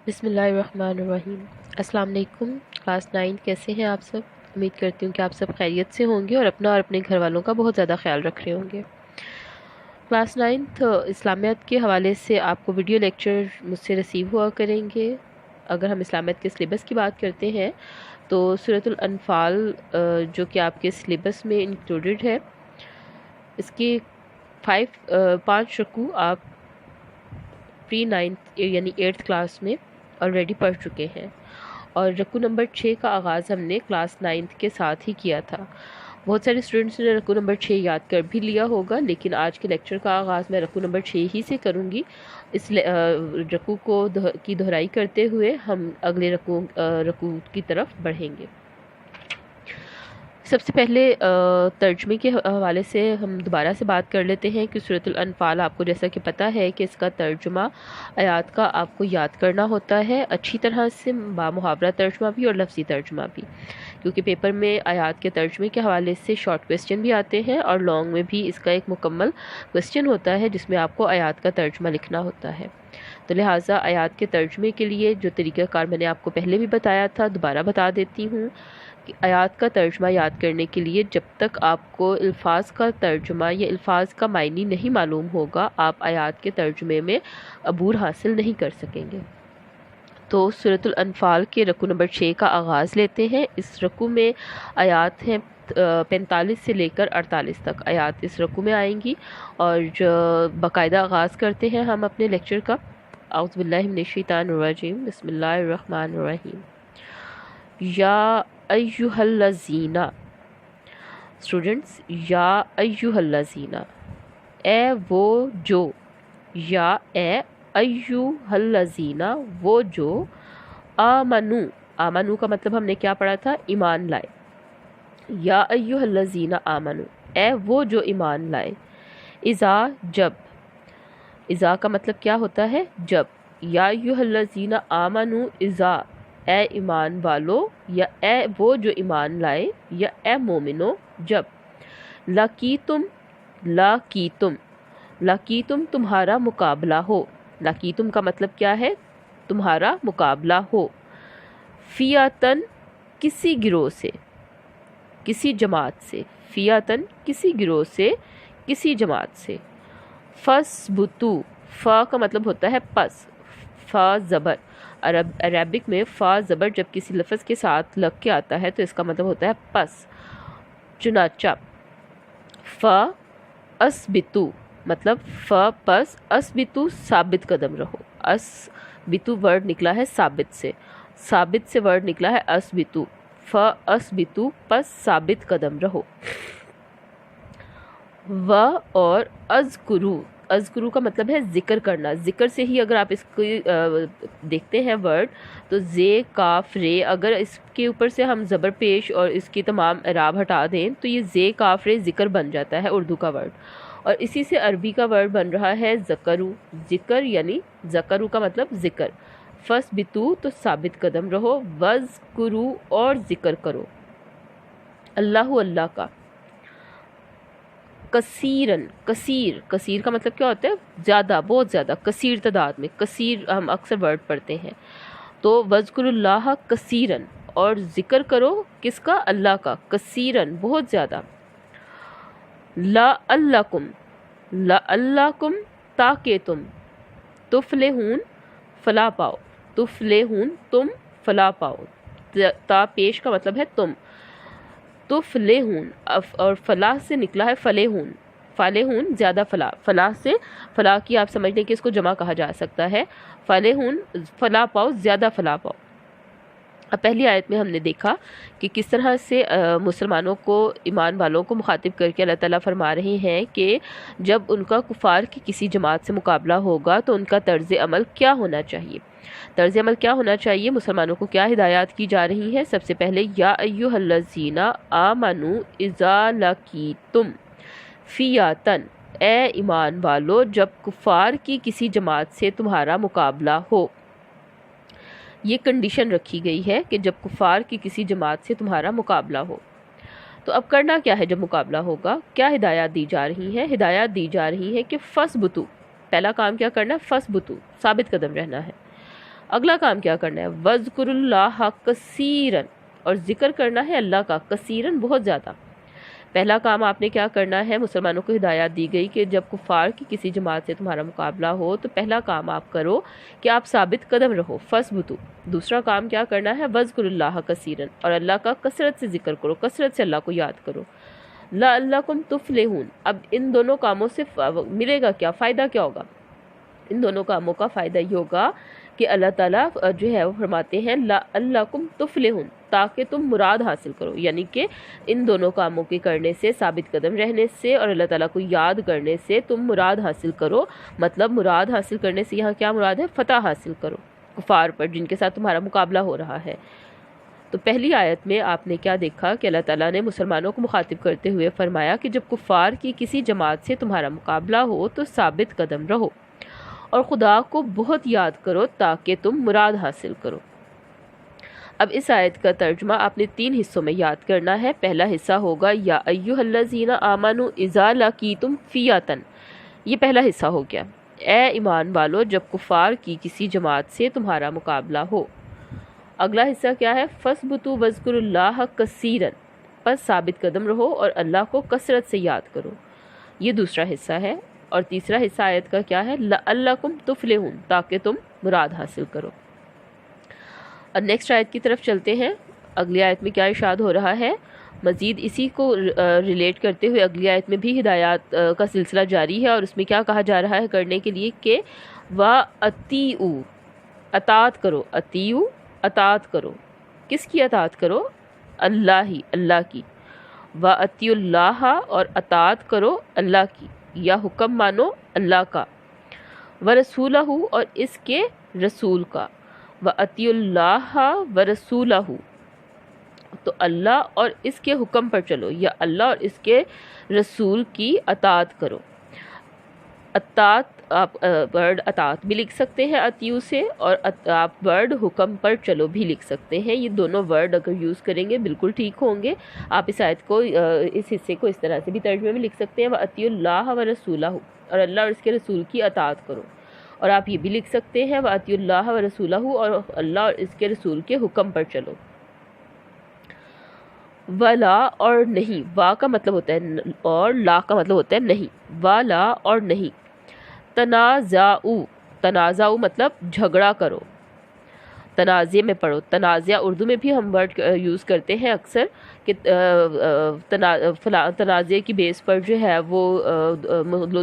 بسم اللہ الرحمن الرحیم۔ السلام علیکم کلاس 9 کیسے ہیں آپ سب؟ امید کرتی ہوں کہ آپ سب خیریت سے ہوں گے اور اپنا اور اپنے گھر والوں کا بہت زیادہ خیال رکھ رہے ہوں گے۔ کلاس 9 اسلامیات کے حوالے سے آپ کو ویڈیو لیکچر مجھ سے رسیو ہوا کریں گے۔ اگر ہم اسلامیات کے سلیبس کی بات کرتے ہیں تو سورۃ الانفال جو کہ آپ کے سلیبس میں انکلوڈڈ ہے، اس کے 5 رکوع آپ پری 9 یعنی 8th کلاس میں آلریڈی پڑھ چکے ہیں، اور رکوع نمبر 6 کا آغاز ہم نے کلاس 9 کے ساتھ ہی کیا تھا۔ بہت سارے اسٹوڈنٹس نے رکوع نمبر 6 یاد کر بھی لیا ہوگا، لیکن آج کے لیکچر کا آغاز میں رکوع نمبر 6 ہی سے کروں گی۔ اس رکوع کی دہرائی کرتے ہوئے ہم اگلے رکوع کی طرف بڑھیں گے۔ سب سے پہلے ترجمے کے حوالے سے ہم دوبارہ سے بات کر لیتے ہیں کہ سورۃ الانفال آپ کو جیسا کہ پتہ ہے کہ اس کا ترجمہ آیات کا آپ کو یاد کرنا ہوتا ہے اچھی طرح سے، بامحاورہ ترجمہ بھی اور لفظی ترجمہ بھی، کیونکہ پیپر میں آیات کے ترجمے کے حوالے سے شارٹ کویسچن بھی آتے ہیں اور لانگ میں بھی اس کا ایک مکمل کویسچن ہوتا ہے جس میں آپ کو آیات کا ترجمہ لکھنا ہوتا ہے۔ تو لہٰذا آیات کے ترجمے کے لیے جو طریقہ کار میں نے آپ کو پہلے بھی بتایا تھا، دوبارہ بتا دیتی ہوں کہ آیات کا ترجمہ یاد کرنے کے لیے جب تک آپ کو الفاظ کا ترجمہ یا الفاظ کا معنی نہیں معلوم ہوگا، آپ آیات کے ترجمے میں عبور حاصل نہیں کر سکیں گے۔ تو سورۃ الانفال کے رکوع نمبر 6 کا آغاز لیتے ہیں۔ اس رکوع میں آیات ہیں 45 سے لے کر 48 تک آیات اس رکوع میں آئیں گی، اور جو باقاعدہ آغاز کرتے ہیں ہم اپنے لیکچر کا۔ اعوذ باللہ من الشیطان الرجیم، بسم اللہ الرحمن الرحیم۔ یا ایہا الذین، اسٹوڈنٹس، یا ایہا الذین، اے وہ جو، یا اے ایہا الذین وہ جو، آمنو، آمنو کا مطلب ہم نے کیا پڑھا تھا؟ ایمان لائے۔ یا ایہا الذین آمنو، اے وہ جو ایمان لائے، اذا جب، اذا کا مطلب کیا ہوتا ہے؟ جب۔ یا ایہا الذین آمنو اذا، اے ایمان والو، یا اے وہ جو ایمان لائے، یا اے مومنو جب، لقیتم، لقیتم، لقیتم تمہارا مقابلہ ہو، لقیتم کا مطلب کیا ہے؟ تمہارا مقابلہ ہو، فیاتن کسی گروہ سے، کسی جماعت سے، فیاتن کسی گروہ سے، کسی جماعت سے، فثبتو، فا کا مطلب ہوتا ہے پس، فا زبر، عربک میں فا زبر جب کسی لفظ کے ساتھ لگ کے آتا ہے تو اس کا مطلب ہوتا ہے پس، چنانچہ، فا اسبتو مطلب فا پس، اسبتو ثابت قدم رہو، اسبتو ورڈ نکلا ہے ثابت سے، ثابت سے ورڈ نکلا ہے اسبتو، فا اسبتو پس ثابت قدم رہو، و اور اذکرو، اذکرو کا مطلب ہے ذکر کرنا، ذکر سے ہی اگر آپ اس کو دیکھتے ہیں ورڈ تو زے کاف رے، اگر اس کے اوپر سے ہم زبر پیش اور اس کی تمام اعراب ہٹا دیں تو یہ زے کاف رے ذکر بن جاتا ہے اردو کا ورڈ، اور اسی سے عربی کا ورڈ بن رہا ہے ذکرو، ذکر یعنی ذکرو کا مطلب ذکر، فثبتو تو ثابت قدم رہو، وذکرو اور ذکر کرو، اللہ اللہ کا، کثیرن، کثیر، کثیر کا مطلب کیا ہوتا ہے؟ زیادہ، بہت زیادہ، کثیر تعداد میں، کثیر ہم اکثر ورڈ پڑھتے ہیں، تو وذکر اللہ کثیرن، اور ذکر کرو کس کا؟ اللہ کا، کثیرن بہت زیادہ، لعلکم، لعلکم تاکہ تم، تفلحون فلاح پاؤ، تفلحون تم فلاح پاؤ، تا پیش کا مطلب ہے تم، تفلحون، اور فلاح سے نکلا ہے فلیحون، فالحون زیادہ فلاح، فلاح سے، فلاح کی آپ سمجھ لیں کہ اس کو جمع کہا جا سکتا ہے، فلیحون فلاح پاؤ، زیادہ فلاح پاؤ۔ اب پہلی آیت میں ہم نے دیکھا کہ کس طرح سے مسلمانوں کو، ایمان والوں کو مخاطب کر کے اللہ تعالیٰ فرما رہے ہیں کہ جب ان کا کفار کی کسی جماعت سے مقابلہ ہوگا تو ان کا طرز عمل کیا ہونا چاہیے، طرز عمل کیا ہونا چاہیے، مسلمانوں کو کیا ہدایات کی جا رہی ہیں؟ سب سے پہلے یا ایہا الذین آمنو اذا لقیتم فیاتن، اے ایمان والو جب کفار کی کسی جماعت سے تمہارا مقابلہ ہو، یہ کنڈیشن رکھی گئی ہے کہ جب کفار کی کسی جماعت سے تمہارا مقابلہ ہو، تو اب کرنا کیا ہے؟ جب مقابلہ ہوگا کیا ہدایات دی جا رہی ہیں؟ ہدایات دی جا رہی ہیں کہ فثبتو، پہلا کام کیا کرنا ہے؟ فثبتو، ثابت قدم رہنا ہے، اگلا کام کیا کرنا ہے، وَاذْكُرُوا اللَّهَ كَثِيرًا، اور ذکر کرنا ہے اللہ کا کثیرن بہت زیادہ۔ پہلا کام آپ نے کیا کرنا ہے، مسلمانوں کو ہدایات دی گئی کہ جب کفار کی کسی جماعت سے تمہارا مقابلہ ہو تو پہلا کام آپ کرو کہ آپ ثابت قدم رہو، فَاثْبُتُوا۔ دوسرا کام کیا کرنا ہے، وَاذْكُرُوا اللَّهَ كَثِيرًا، اور اللہ کا کثرت سے ذکر کرو، کثرت سے اللہ کو یاد کرو۔ لَعَلَّكُمْ تُفْلِحُونَ، اب ان دونوں کاموں سے ملے گا کیا، فائدہ کیا ہوگا؟ ان دونوں کاموں کا فائدہ یہ ہوگا کہ اللہ تعالیٰ جو ہے وہ فرماتے ہیں لَعَلَّكُمْ تُفْلِحُونَ، تاکہ تم مراد حاصل کرو، یعنی کہ ان دونوں کاموں کے کرنے سے، ثابت قدم رہنے سے اور اللہ تعالیٰ کو یاد کرنے سے تم مراد حاصل کرو۔ مطلب مراد حاصل کرنے سے یہاں کیا مراد ہے، فتح حاصل کرو کفار پر جن کے ساتھ تمہارا مقابلہ ہو رہا ہے۔ تو پہلی آیت میں آپ نے کیا دیکھا کہ اللہ تعالیٰ نے مسلمانوں کو مخاطب کرتے ہوئے فرمایا کہ جب کفار کی کسی جماعت سے تمہارا مقابلہ ہو تو ثابت قدم رہو اور خدا کو بہت یاد کرو تاکہ تم مراد حاصل کرو۔ اب اس آیت کا ترجمہ آپ نے 3 حصوں میں یاد کرنا ہے۔ پہلا حصہ ہوگا یا ایھا الذین آمنوا اذا لقیتم فئۃ، یہ پہلا حصہ ہو گیا، اے ایمان والو جب کفار کی کسی جماعت سے تمہارا مقابلہ ہو۔ اگلا حصہ کیا ہے، فَاثْبُتُوا وَاذْكُرُوا اللَّهَ كَثِيرًا، پس ثابت قدم رہو اور اللہ کو کثرت سے یاد کرو، یہ دوسرا حصہ ہے۔ اور تیسرا حصہ آیت کا کیا ہے، لَعَلَّكُمْ تُفْلِحُونَ، تاکہ تم مراد حاصل کرو۔ اور نیکسٹ آیت کی طرف چلتے ہیں۔ اگلی آیت میں کیا ارشاد ہو رہا ہے، مزید اسی کو ریلیٹ کرتے ہوئے اگلی آیت میں بھی ہدایات کا سلسلہ جاری ہے، اور اس میں کیا کہا جا رہا ہے کرنے کے لیے کہ وَأَطِیعُوا، اطاعت کرو، اطیعوا اطاعت کرو، کس کی اطاعت کرو، اللہ کی، وَأَطِیعُوا اللَّهَ، اور اطاعت کرو اللہ کی یا حکم مانو اللہ کا، وَرَسُولَهُ، اور اس کے رسول کا، وَأَطِیعُوا اللَّهَ وَرَسُولَهُ، تو اللہ اور اس کے حکم پر چلو یا اللہ اور اس کے رسول کی اطاعت کرو۔ اطاعت آپ ورڈ اطاعت بھی لکھ سکتے ہیں اطیعو سے، اور آپ ورڈ حکم پر چلو بھی لکھ سکتے ہیں، یہ دونوں ورڈ اگر یوز کریں گے بالکل ٹھیک ہوں گے۔ آپ اس آیت کو، اس حصے کو اس طرح سے بھی ترجمے میں لکھ سکتے ہیں، وَأَطِیعُوا اللَّهَ وَرَسُولَهُ، اور اللہ اور اس کے رسول کی اطاعت کرو، اور آپ یہ بھی لکھ سکتے ہیں وَأَطِیعُوا اللَّهَ وَرَسُولَهُ، اور اللہ اور اس کے رسول کے حکم پر چلو۔ ولا، اور نہیں، وا کا مطلب ہوتا ہے اور، لا کا مطلب ہوتا ہے نہیں، ولا اور نہیں، تنازعوا، تنازعوا مطلب جھگڑا کرو، تنازع میں پڑھو، تنازع اردو میں بھی ہم ورڈ یوز کرتے ہیں اکثر کہ تنازع کی بیس پر جو ہے وہ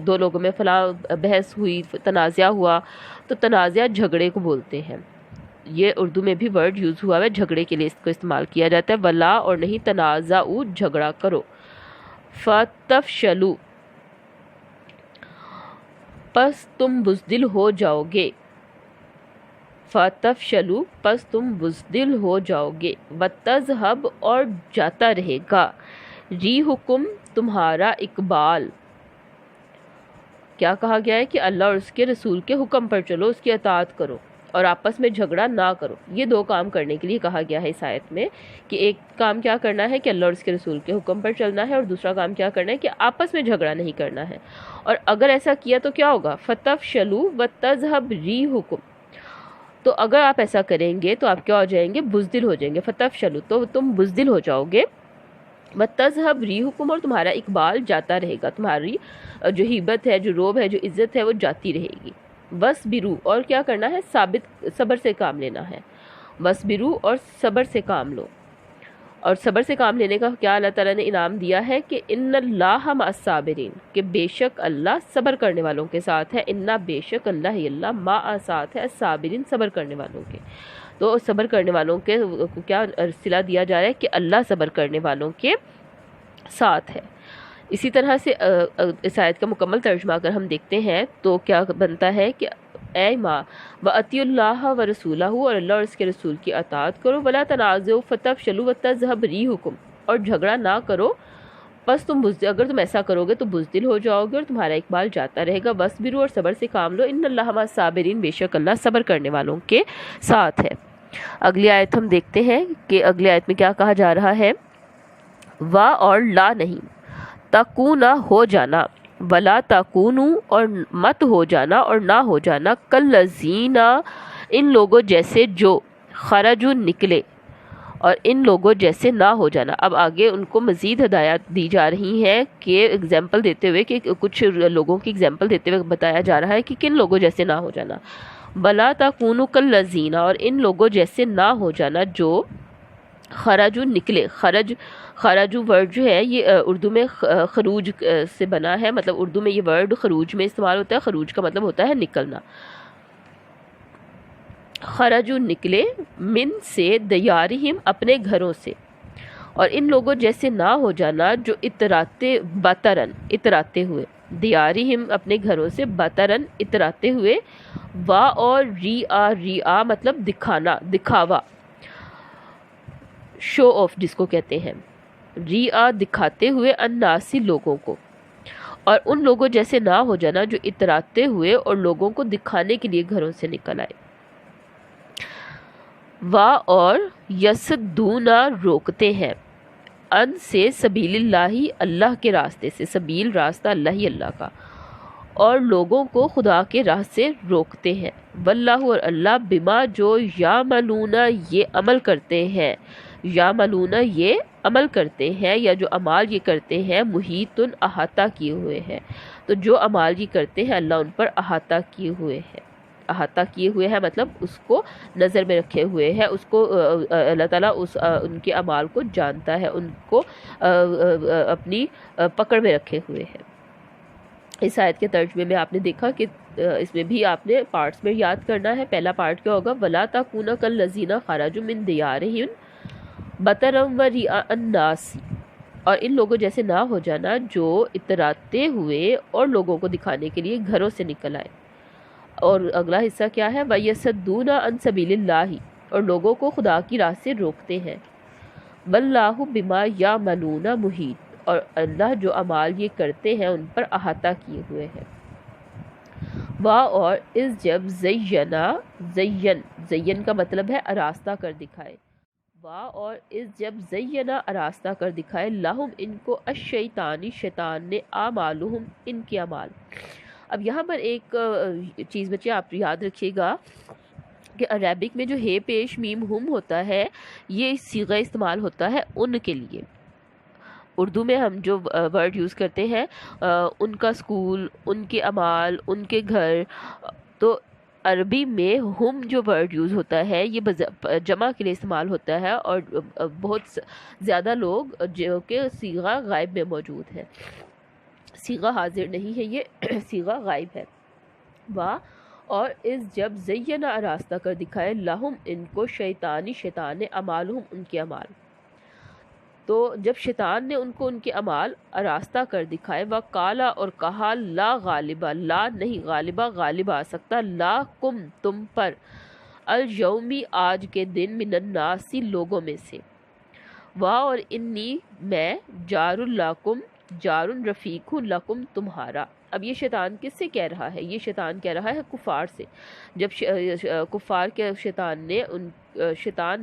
دو لوگوں میں فلاں بحث ہوئی، تنازع ہوا، تو تنازع جھگڑے کو بولتے ہیں، یہ اردو میں بھی ورڈ یوز ہوا ہے، جھگڑے کے لیے اس کو استعمال کیا جاتا ہے، ولا اور نہیں، تنازعوا جھگڑا کرو، فتفشلوا، پس تم بزدل ہو جاؤ گے، فتفشلوا، پس تم بزدل ہو جاؤ گے، وتذہب، اور جاتا رہے گا، ریحکم، تمہارا اقبال۔ کیا کہا گیا ہے کہ اللہ اور اس کے رسول کے حکم پر چلو، اس کی اطاعت کرو اور آپس میں جھگڑا نہ کرو۔ یہ 2 کام کرنے کے لیے کہا گیا ہے اس آیت میں، کہ ایک کام کیا کرنا ہے کہ اللہ اور اس کے رسول کے حکم پر چلنا ہے، اور دوسرا کام کیا کرنا ہے کہ آپس میں جھگڑا نہیں کرنا ہے۔ اور اگر ایسا کیا تو کیا ہوگا، فتفشلوا وتذہب ریحکم، تو اگر آپ ایسا کریں گے تو آپ کیا ہو جائیں گے، بزدل ہو جائیں گے، فتفشلوا تو تم بزدل ہو جاؤ گے، وتذہب ریحکم، اور تمہارا اقبال جاتا رہے گا، تمہاری جو ہیبت ہے، جو روب ہے، جو عزت ہے، وہ جاتی رہے گی۔ وَاصْبِرُوا، اور کیا کرنا ہے، صبر سے کام لینا ہے، وَاصْبِرُوا، اور صبر سے کام لو، اور صبر سے کام لینے کا کیا اللہ تعالیٰ نے انعام دیا ہے کہ ان اللہ مع الصابرین، کہ بے شک اللہ صبر کرنے والوں کے ساتھ ہے، انا، بے شک اللہ ہی اللہ، مع، ساتھ ہے، الصابرین، صبر کرنے والوں کے۔ تو صبر کرنے والوں کے کیا صلہ دیا جا رہا ہے کہ اللہ صبر کرنے والوں کے ساتھ ہے۔ اسی طرح سے اس آیت کا مکمل ترجمہ اگر ہم دیکھتے ہیں تو کیا بنتا ہے کہ اے ماں وَأَطِیعُوا اللَّهَ وَرَسُولَهُ، اور اللہ اور اس کے رسول کی اطاعت کرو، وَلَا تَنَازَعُوا فَتَفْشَلُوا وَتَذْهَبَ رِیحُکُم، اور جھگڑا نہ کرو، پس تم اگر تم ایسا کرو گے تو بزدل ہو جاؤ گے اور تمہارا اقبال جاتا رہے گا۔ وَاصْبِرُوا، اور صبر سے کام لو، ان اللہ مع الصابرین، بے شک اللہ صبر کرنے والوں کے ساتھ ہے۔ اگلی آیت ہم دیکھتے ہیں کہ اگلی آیت میں کیا کہا جا رہا ہے، وا اور لا نہیں، تکونا، ہو جانا، ولا تکونو، اور مت ہو جانا اور نہ ہو جانا، کالذین، ان لوگوں جیسے جو خرجو نکلے اور ان لوگوں جیسے نہ ہو جانا. اب آگے ان کو مزید ہدایات دی جا رہی ہیں کہ اگزامپل دیتے ہوئے کہ کچھ لوگوں کی اگزامپل دیتے ہوئے بتایا جا رہا ہے کہ کن لوگوں جیسے نہ ہو جانا. وَلَا تَكُونُوا كَالَّذِينَ اور ان لوگوں جیسے نہ ہو جانا جو خرجو نکلے. خرجو ورڈ جو ہے یہ اردو میں خروج سے بنا ہے. مطلب اردو میں یہ ورڈ خروج میں استعمال ہوتا ہے. خروج کا مطلب ہوتا ہے نکلنا. خرجو نکلے من سے دیارہم اپنے گھروں سے. اور ان لوگوں جیسے نہ ہو جانا جو اتراتے ہوئے. دیارہم اپنے گھروں سے بطرن اتراتے ہوئے. وا اور ریآ مطلب دکھانا دکھاوا شو آف جس کو کہتے ہیں. ریآ دکھاتے ہوئے الناسی لوگوں کو. اور ان لوگوں جیسے نہ ہو جانا جو اتراتے ہوئے اور لوگوں کو دکھانے کے لیے گھروں سے نکل آئے. وا اور یسدونا روکتے ہیں ان سے سبیل اللہ اللہ کے راستے سے. سبیل راستہ اللہ ہی اللہ کا. اور لوگوں کو خدا کے راہ سے روکتے ہیں. واللہ اور اللہ بما جو یعملون یہ عمل کرتے ہیں. یعملون یہ عمل کرتے ہیں یا جو اعمال یہ کرتے ہیں محیط احاطہ کیے ہوئے ہیں. تو جو اعمال یہ کرتے ہیں اللہ ان پر احاطہ کیے ہوئے ہیں. احاطہ کیے ہوئے ہیں مطلب اس کو نظر میں رکھے ہوئے ہیں. اس کو اللہ تعالیٰ ان کے اعمال کو جانتا ہے. ان کو اپنی پکڑ میں رکھے ہوئے ہیں. اس آیت کے ترجمے میں آپ نے دیکھا کہ اس میں بھی آپ نے پارٹس میں یاد کرنا ہے. پہلا پارٹ کیا ہوگا؟ وَلَا تَكُونَ كَالَّذِينَ خَرَجُوا مِن دِيَارِهِمْ بَطَرًا وَرِئَاءَ النَّاسِ اور ان لوگوں جیسے نہ ہو جانا جو اتراتے ہوئے اور لوگوں کو دکھانے کے لیے گھروں سے نکل آئے. اور اگلا حصہ کیا ہے؟ وَيَسُدُّونَ عَن سَبِيلِ اللَّهِ اور لوگوں کو خدا کی راہ سے روکتے ہیں. وَاللَّهُ بِمَا يَعْمَلُونَ مُحِيطٌ اور اللہ جو اعمال یہ کرتے ہیں ان پر احاطہ کیے ہوئے ہیں. وا اور اس جب زین کا مطلب ہے آراستہ کر دکھائے. وا اور اس جب زینا آراستہ کر دکھائے لہم ان کو الشیطانی شیطان نے اعمالہم ان کے اعمال. اب یہاں پر ایک چیز بچے آپ یاد رکھیے گا کہ عربک میں جو ہے پیش میم ہم ہوتا ہے یہ صیغہ استعمال ہوتا ہے ان کے لیے. اردو میں ہم جو ورڈ یوز کرتے ہیں ان کا اسکول، ان کے اعمال، ان کے گھر، تو عربی میں ہم جو ورڈ یوز ہوتا ہے یہ جمع کے لیے استعمال ہوتا ہے. اور بہت زیادہ لوگ جو کہ صیغہ غائب میں موجود ہیں. صیغہ حاضر نہیں ہے، یہ صیغہ غائب ہے. وا اور اس جب زینہ آراستہ کر دکھائے لہم ان کو شیطان نے اعمالہم ان کے اعمال. تو جب شیطان نے ان کو ان کے اعمال آراستہ کر دکھائے وقالا اور کہا لا غالبہ لا نہیں غالبہ غالب آ سکتا لا کم تم پر الیومی آج کے دن من الناسی لوگوں میں سے. وا اور انی میں جار لکم جار رفیق ہوں لکم تمہارا. اب یہ شیطان کس سے کہہ رہا ہے؟ یہ شیطان کہہ رہا ہے کفار سے. جب کفار کے شیطان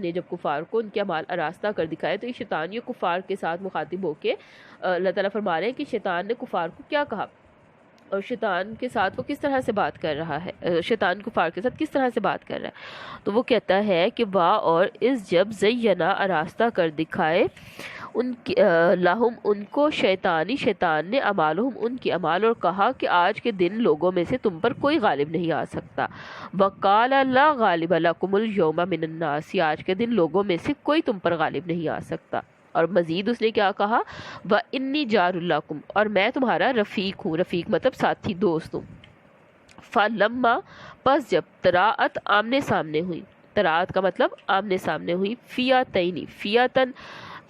نے جب کفار کو ان کے اعمال آراستہ کر دکھائے تو یہ شیطان یہ کفار کے ساتھ مخاطب ہو کے اللہ تعالیٰ فرما رہے ہیں کہ شیطان نے کفار کو کیا کہا اور شیطان کے ساتھ وہ کس طرح سے بات کر رہا ہے. شیطان کفار کے ساتھ کس طرح سے بات کر رہا ہے؟ تو وہ کہتا ہے کہ وا اور اس جب زینہ آراستہ کر دکھائے ان لہم ان کو شیطان نے اعمالہم ان کے اعمال اور کہا کہ آج کے دن لوگوں میں سے تم پر کوئی غالب نہیں آ سکتا. وقال لا غالب لکم الیوم من الناس آج کے دن لوگوں میں سے کوئی تم پر غالب نہیں آ سکتا. اور مزید اس نے کیا کہا؟ وَإِنِّي جَارٌ لَكُمْ اور میں تمہارا رفیق ہوں. رفیق مطلب ساتھی دوست ہوں. فَلَمَّا پس جب تراءت آمنے سامنے ہوئی. تراءت کا مطلب آمنے سامنے ہوئی. فِیَتَینِ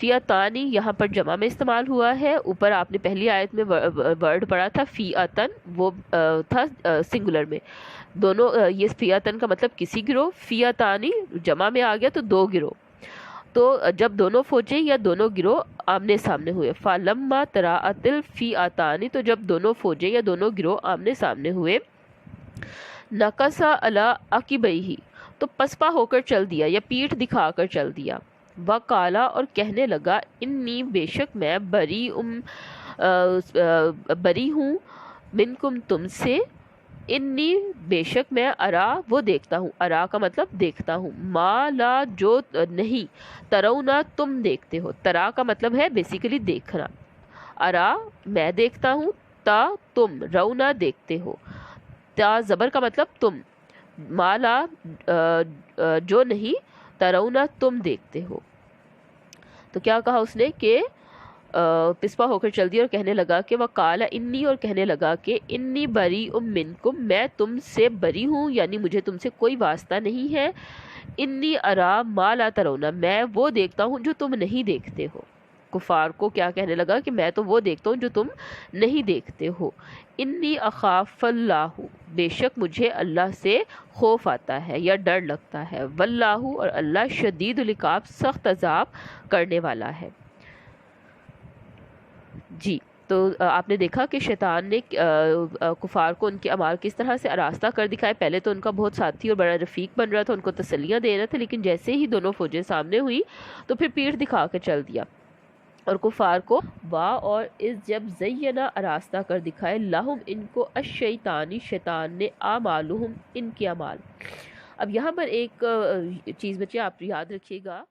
فِیَتَانی یہاں پر جمع میں استعمال ہوا ہے. اوپر آپ نے پہلی آیت میں ورڈ پڑھا تھا فِیَتَن وہ تھا سنگولر میں. دونوں یہ فِیَتَن کا مطلب کسی گروہ، فِیَتَانی جمع میں آ گیا تو دو گروہ. تو جب دونوں فوجیں یا دونوں گروہ آمنے سامنے ہوئے. فَلَمَّا تَرَاءَتِ الْفِئَتَانِ تو جب دونوں فوجیں یا دونوں گروہ آمنے سامنے ہوئے. نَكَصَ عَلَىٰ عَقِبَيْهِ تو پسپا ہو کر چل دیا یا پیٹھ دکھا کر چل دیا. وَقَالَ اور کہنے لگا انی بے شک میں بری ہوں منکم تم سے انی بے شک میں، ارا وہ دیکھتا ہوں، ارا کا مطلب دیکھتا ہوں، ما لا جو نہیں، ترونا تم دیکھتے ہو، ترا کا مطلب ہے بیسیکلی دیکھنا، ارا میں دیکھتا ہوں، تا تم، رونا دیکھتے ہو، تا زبر کا مطلب تم، مالا جو نہیں، ترونا تم دیکھتے ہو۔ تو کیا کہا اس نے کہ پسپا ہو کر چل دیا اور کہنے لگا کہ وقال انی، اور کہنے لگا کہ انی بری منکم، میں تم سے بری ہوں، یعنی مجھے تم سے کوئی واسطہ نہیں ہے، انی ارا ما لا ترونا، میں وہ دیکھتا ہوں جو تم نہیں دیکھتے ہو۔ کفار کو کیا کہنے لگا کہ میں تو وہ دیکھتا ہوں جو تم نہیں دیکھتے ہو، انی اخاف اللہ، بے شک مجھے اللہ سے خوف آتا ہے یا ڈر لگتا ہے، واللہ، اور اللہ شدید العقاب، سخت عذاب کرنے والا ہے۔ جی، تو آپ نے دیکھا کہ شیطان نے کفار کو ان کے اعمال کس طرح سے آراستہ کر دکھائے۔ پہلے تو ان کا بہت ساتھی اور بڑا رفیق بن رہا تھا، ان کو تسلیاں دے رہا تھا، لیکن جیسے ہی دونوں فوجیں سامنے ہوئی تو پھر پیٹھ دکھا کے چل دیا اور کفار کو اور اس جب زینہ آراستہ کر دکھائے، لہم ان کو، الشیطانی شیطان نے، اعمالہم ان کے اعمال۔ اب یہاں پر ایک چیز بچے آپ یاد رکھیے گا